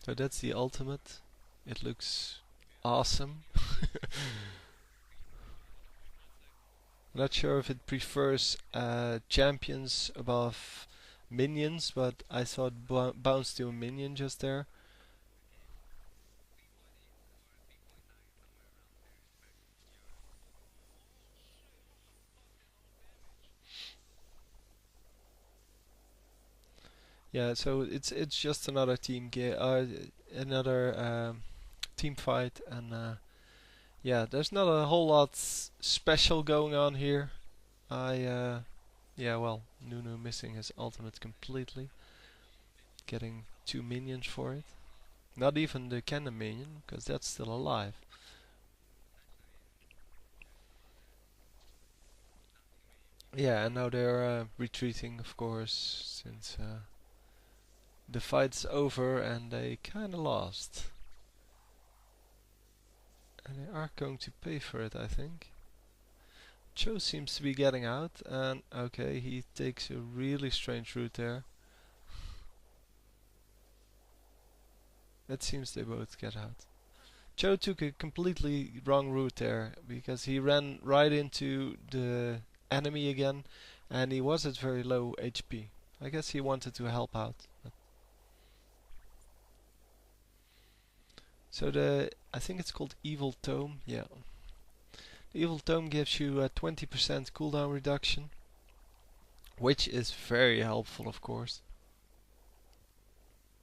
So that's the ultimate. It looks awesome. Not sure if it prefers champions above minions, but I thought bounce to a minion just there. Yeah, so it's just another another team fight, and yeah, there's not a whole lot special going on here. Yeah, well, Nunu missing his ultimate completely, getting 2 minions for it. Not even the cannon minion, because that's still alive. Yeah, and now they're retreating, of course, since the fight's over and they kinda lost. And they are going to pay for it, I think. Cho seems to be getting out, and okay, he takes a really strange route there. It seems they both get out. Cho took a completely wrong route there, because he ran right into the enemy again, and he was at very low HP. I guess he wanted to help out. So I think it's called Evil Tome, yeah. The Evil Tome gives you a 20% cooldown reduction, which is very helpful, of course,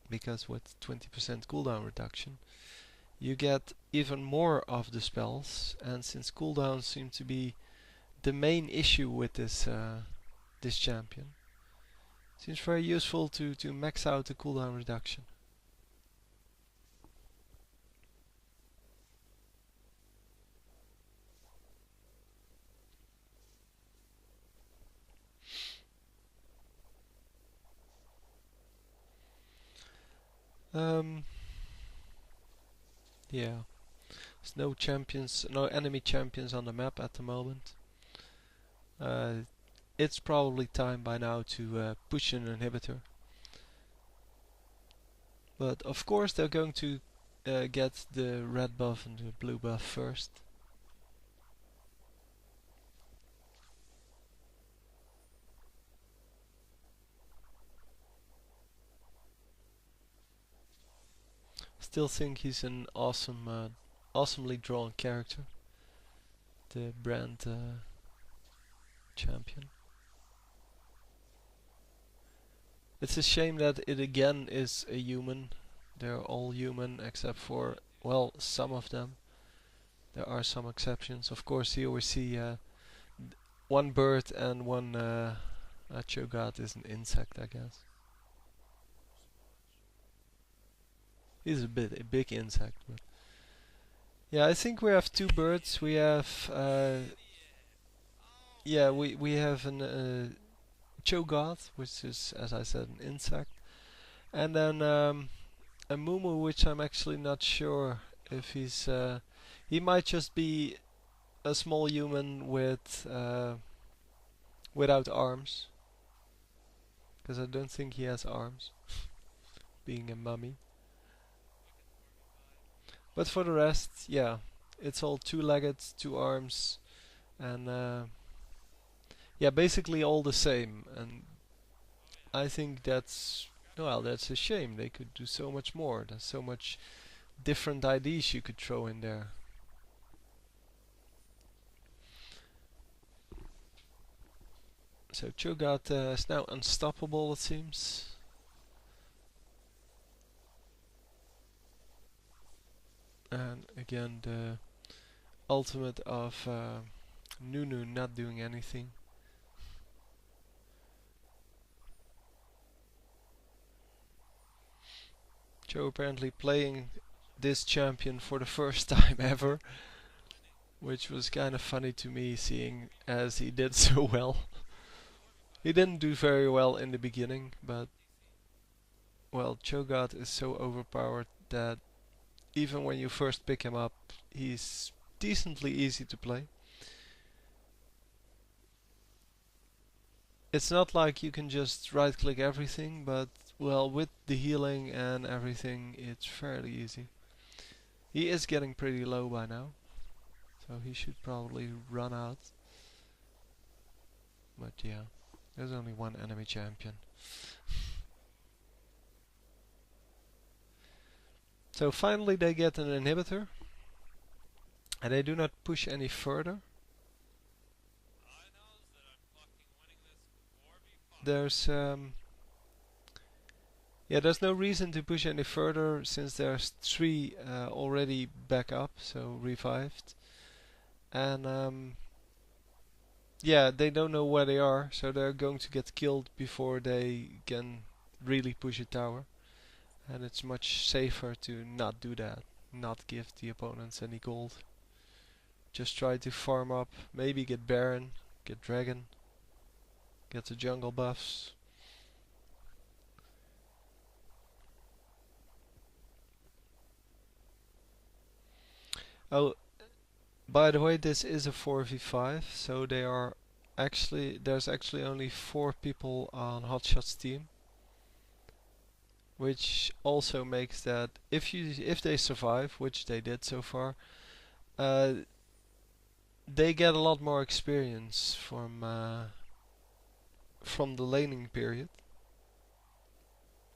because with 20% cooldown reduction you get even more of the spells, and since cooldowns seem to be the main issue with this champion, seems very useful to max out the cooldown reduction. Um, yeah, there's no champions, no enemy champions on the map at the moment. It's probably time by now to push an inhibitor. But of course they're going to get the red buff and the blue buff first. Still think he's an awesomely drawn character. The brand champion. It's a shame that it again is a human. They're all human except for, well, some of them. There are some exceptions. Of course, here we see one bird and one Cho'gath is an insect, I guess. He's a big insect, but yeah, I think we have two birds. We have yeah, we have an Cho'gath, which is, as I said, an insect, and then a Mumu, which I'm actually not sure if he's. He might just be a small human with without arms, because I don't think he has arms, being a mummy. But for the rest, yeah, it's all two-legged, two arms, and yeah, basically all the same. And I think that's, well, that's a shame. They could do so much more. There's so much different IDs you could throw in there. So Cho'gath is now unstoppable, it seems. And again, the ultimate of Nunu not doing anything. Cho apparently playing this champion for the first time ever, which was kind of funny to me, seeing as he did so well. He didn't do very well in the beginning, but well, Cho'gath is so overpowered that even when you first pick him up, he's decently easy to play. It's not like you can just right click everything, but well, with the healing and everything, it's fairly easy. He is getting pretty low by now, so he should probably run out. But yeah, there's only one enemy champion. So finally they get an inhibitor, and they do not push any further. There's yeah, there's no reason to push any further since there's 3 already back up, so revived. And yeah, they don't know where they are, so they're going to get killed before they can really push a tower. And it's much safer to not do that, not give the opponents any gold. Just try to farm up, maybe get Baron, get Dragon, get the jungle buffs. Oh, by the way, this is a 4v5, so there's actually only 4 people on HotShot's team, which also makes that if they survive, which they did so far, they get a lot more experience from the laning period,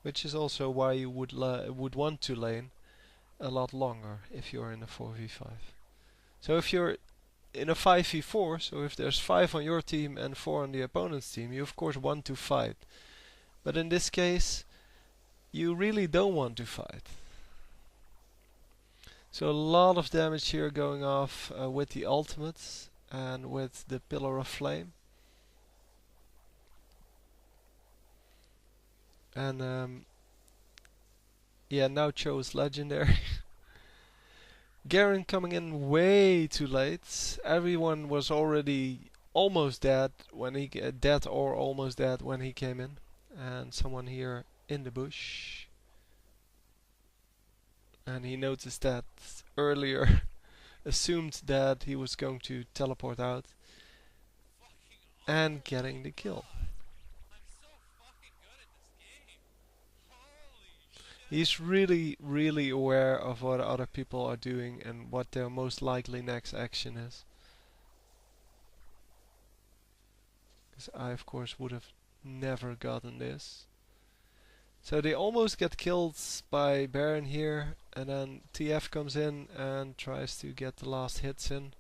which is also why you would want to lane a lot longer if you're in a 4v5. So if you're in a 5v4, so if there's 5 on your team and 4 on the opponent's team, you of course want to fight. But in this case, you really don't want to fight. So a lot of damage here going off with the ultimate and with the Pillar of Flame. And yeah, now Cho is legendary. Garen coming in way too late. Everyone was already almost dead when he dead or almost dead when he came in, and someone here in the bush. And he noticed that earlier, assumed that he was going to teleport out, and getting the kill. He's really, really aware of what other people are doing and what their most likely next action is. Because I, of course, would have never gotten this. So they almost get killed by Baron here, and then TF comes in and tries to get the last hits in.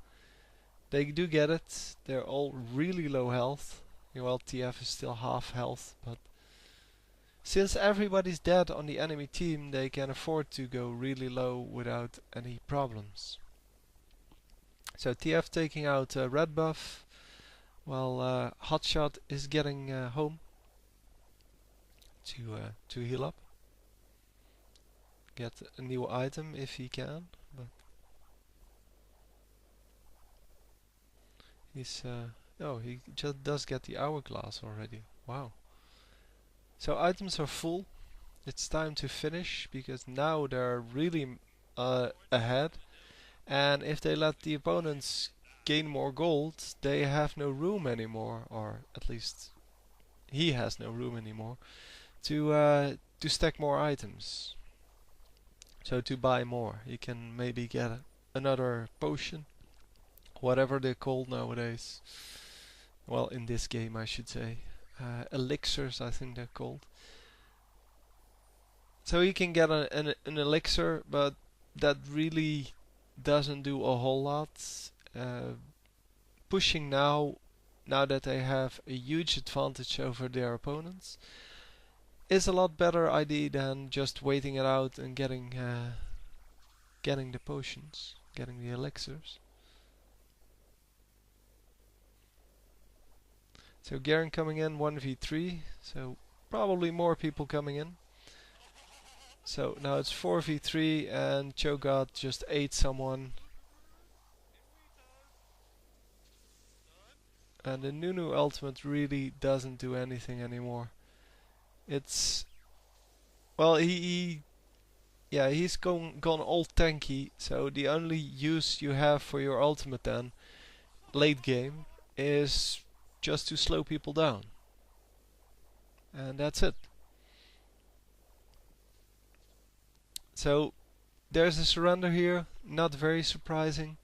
They do get it. They're all really low health. Well, TF is still half health, but since everybody's dead on the enemy team, they can afford to go really low without any problems. So TF taking out red buff, while Hotshot is getting home to heal up, get a new item if he can. But he's oh, he just does get the hourglass already. Wow. So items are full. It's time to finish because now they're really ahead. And if they let the opponents gain more gold, they have no room anymore, or at least he has no room anymore to stack more items. So to buy more, you can maybe get another potion, whatever they're called nowadays. Well, in this game I should say. Elixirs, I think they're called. So you can get an elixir, but that really doesn't do a whole lot. Pushing now that they have a huge advantage over their opponents, is a lot better idea than just waiting it out and getting the potions, getting the elixirs. So Garen coming in 1v3, so probably more people coming in. So now it's 4v3 and Cho'gath just ate someone. And the Nunu ultimate really doesn't do anything anymore. It's well, he's gone all tanky. So the only use you have for your ultimate then, late game, is just to slow people down, and that's it. So there's a surrender here, not very surprising.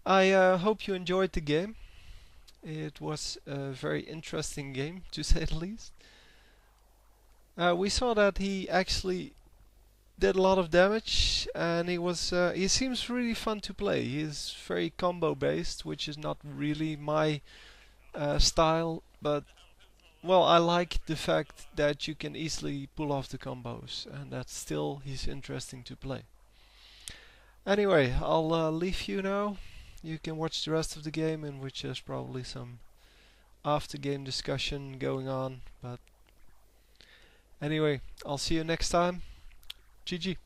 I hope you enjoyed the game. It was a very interesting game, to say the least. We saw that he actually did a lot of damage, and he seems really fun to play. He's very combo based, which is not really my style, but well, I like the fact that you can easily pull off the combos, and that still he's interesting to play. Anyway, I'll leave you now. You can watch the rest of the game, in which there's probably some after game discussion going on, but anyway, I'll see you next time. GG.